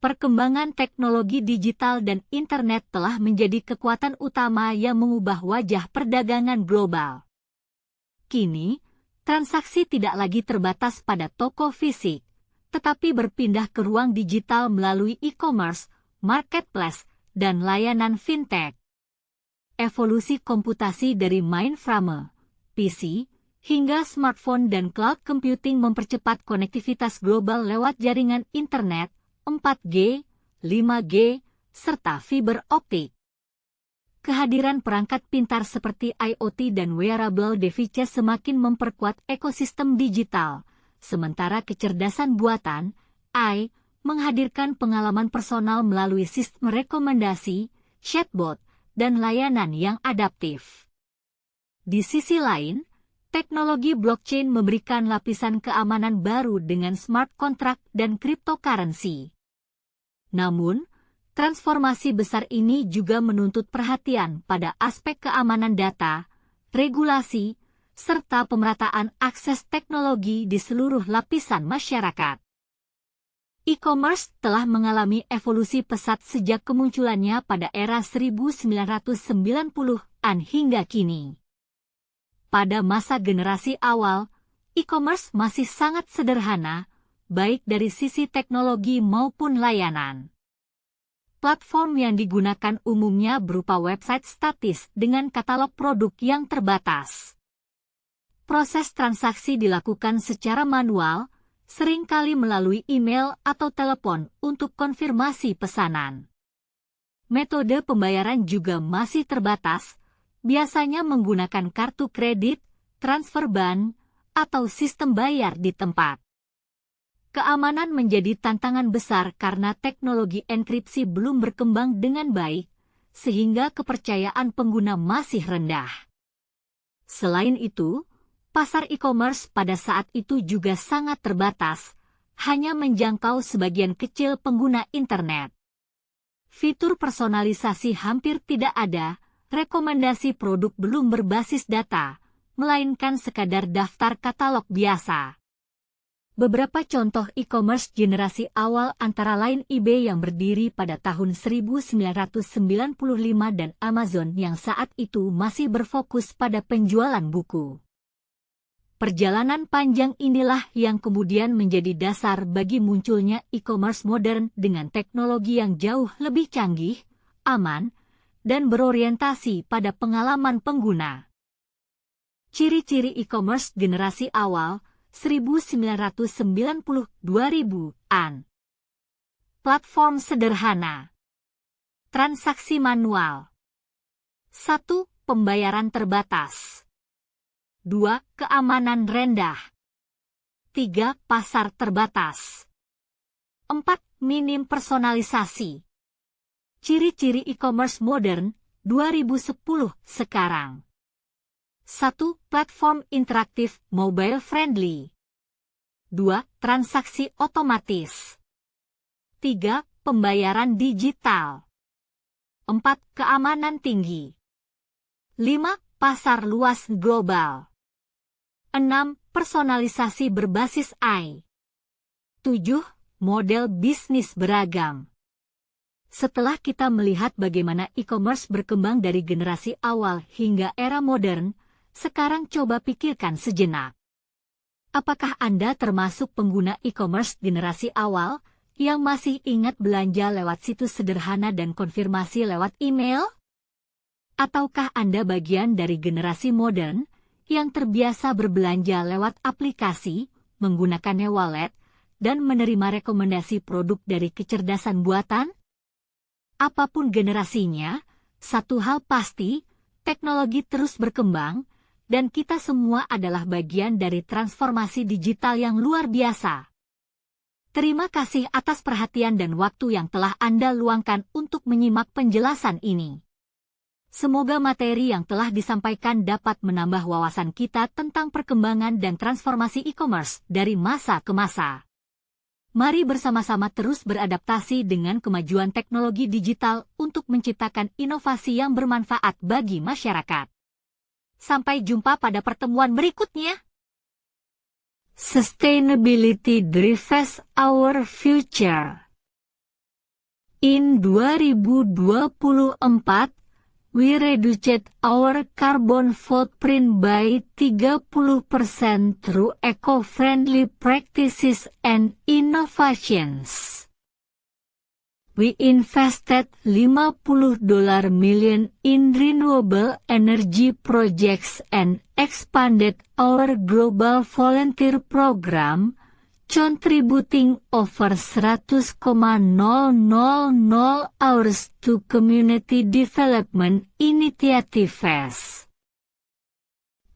Perkembangan teknologi digital dan internet telah menjadi kekuatan utama yang mengubah wajah perdagangan global. Kini, transaksi tidak lagi terbatas pada toko fisik, tetapi berpindah ke ruang digital melalui e-commerce, marketplace, dan layanan fintech. Evolusi komputasi dari mainframe, PC, hingga smartphone dan cloud computing mempercepat konektivitas global lewat jaringan internet, 4G, 5G, serta fiber optik. Kehadiran perangkat pintar seperti IoT dan wearable devices semakin memperkuat ekosistem digital, sementara kecerdasan buatan, AI, menghadirkan pengalaman personal melalui sistem rekomendasi, chatbot, dan layanan yang adaptif. Di sisi lain, teknologi blockchain memberikan lapisan keamanan baru dengan smart contract dan cryptocurrency. Namun, transformasi besar ini juga menuntut perhatian pada aspek keamanan data, regulasi, serta pemerataan akses teknologi di seluruh lapisan masyarakat. E-commerce telah mengalami evolusi pesat sejak kemunculannya pada era 1990-an hingga kini. Pada masa generasi awal, e-commerce masih sangat sederhana, baik dari sisi teknologi maupun layanan. Platform yang digunakan umumnya berupa website statis dengan katalog produk yang terbatas. Proses transaksi dilakukan secara manual, seringkali melalui email atau telepon untuk konfirmasi pesanan. Metode pembayaran juga masih terbatas, biasanya menggunakan kartu kredit, transfer ban, atau sistem bayar di tempat. Keamanan menjadi tantangan besar karena teknologi enkripsi belum berkembang dengan baik, sehingga kepercayaan pengguna masih rendah. Selain itu, pasar e-commerce pada saat itu juga sangat terbatas, hanya menjangkau sebagian kecil pengguna internet. Fitur personalisasi hampir tidak ada, rekomendasi produk belum berbasis data, melainkan sekadar daftar katalog biasa. Beberapa contoh e-commerce generasi awal antara lain eBay yang berdiri pada tahun 1995 dan Amazon yang saat itu masih berfokus pada penjualan buku. Perjalanan panjang inilah yang kemudian menjadi dasar bagi munculnya e-commerce modern dengan teknologi yang jauh lebih canggih, aman, dan berorientasi pada pengalaman pengguna. Ciri-ciri e-commerce generasi awal 1990-2000-an. Platform sederhana. Transaksi manual. 1. Pembayaran terbatas. 2. Keamanan rendah. 3. Pasar terbatas. 4. Minim personalisasi. Ciri-ciri e-commerce modern 2010 sekarang. 1. Platform interaktif mobile friendly. 2. Transaksi otomatis. 3. Pembayaran digital. 4. Keamanan tinggi. 5. Pasar luas global. 6. Personalisasi berbasis AI. 7. Model bisnis beragam. Setelah kita melihat bagaimana e-commerce berkembang dari generasi awal hingga era modern, sekarang coba pikirkan sejenak. Apakah Anda termasuk pengguna e-commerce generasi awal yang masih ingat belanja lewat situs sederhana dan konfirmasi lewat email? Ataukah Anda bagian dari generasi modern yang terbiasa berbelanja lewat aplikasi, menggunakan e-wallet, dan menerima rekomendasi produk dari kecerdasan buatan? Apapun generasinya, satu hal pasti, teknologi terus berkembang, dan kita semua adalah bagian dari transformasi digital yang luar biasa. Terima kasih atas perhatian dan waktu yang telah Anda luangkan untuk menyimak penjelasan ini. Semoga materi yang telah disampaikan dapat menambah wawasan kita tentang perkembangan dan transformasi e-commerce dari masa ke masa. Mari bersama-sama terus beradaptasi dengan kemajuan teknologi digital untuk menciptakan inovasi yang bermanfaat bagi masyarakat. Sampai jumpa pada pertemuan berikutnya. Sustainability drives our future. In 2024, we reduced our carbon footprint by 30% through eco-friendly practices and innovations. We invested $50 million in renewable energy projects and expanded our global volunteer program, contributing over 100,000 hours to community development initiatives.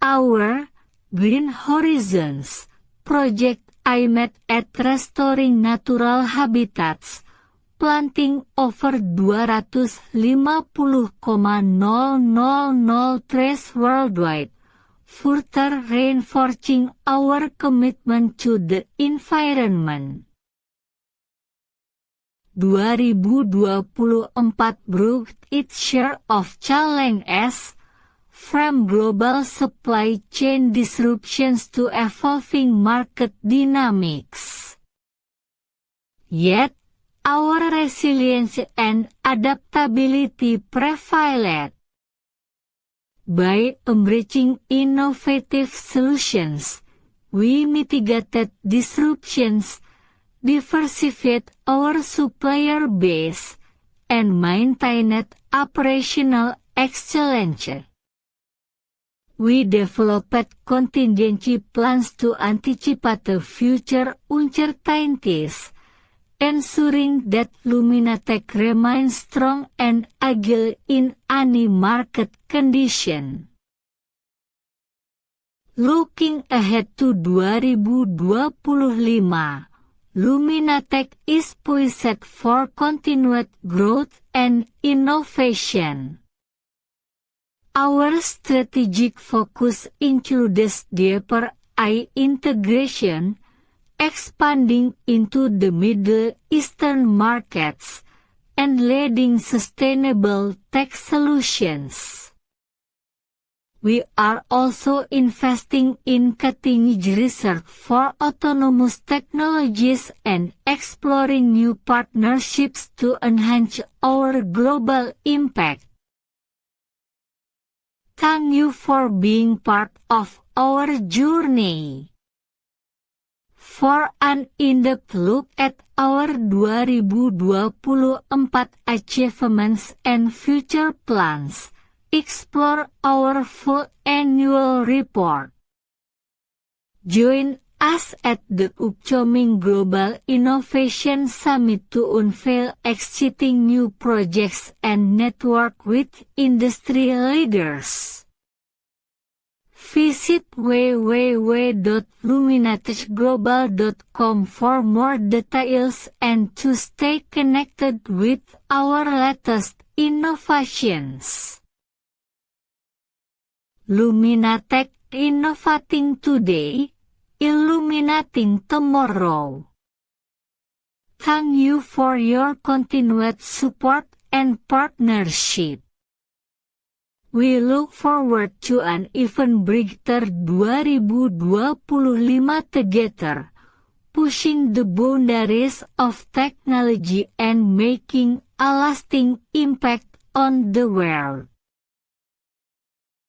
Our Green Horizons project aimed at restoring natural habitats, planting over 250,000 trees worldwide, further reinforcing our commitment to the environment. 2024 brought its share of challenges, from global supply chain disruptions to evolving market dynamics. Yet, our resilience and adaptability prevailed. By embracing innovative solutions, we mitigated disruptions, diversified our supplier base, and maintained operational excellence. We developed contingency plans to anticipate the future uncertainties, ensuring that Luminatech remains strong and agile in any market condition. Looking ahead to 2025, Luminatech is poised for continued growth and innovation. Our strategic focus includes deeper AI integration, expanding into the Middle Eastern markets, and leading sustainable tech solutions. We are also investing in cutting-edge research for autonomous technologies and exploring new partnerships to enhance our global impact. Thank you for being part of our journey. For an in-depth look at our 2024 achievements and future plans, explore our full annual report. Join us at the upcoming Global Innovation Summit to unveil exciting new projects and network with industry leaders. Visit www.luminatechglobal.com for more details and to stay connected with our latest innovations. Luminatech, innovating today, illuminating tomorrow. Thank you for your continued support and partnership. We look forward to an even brighter 2025 together, pushing the boundaries of technology and making a lasting impact on the world.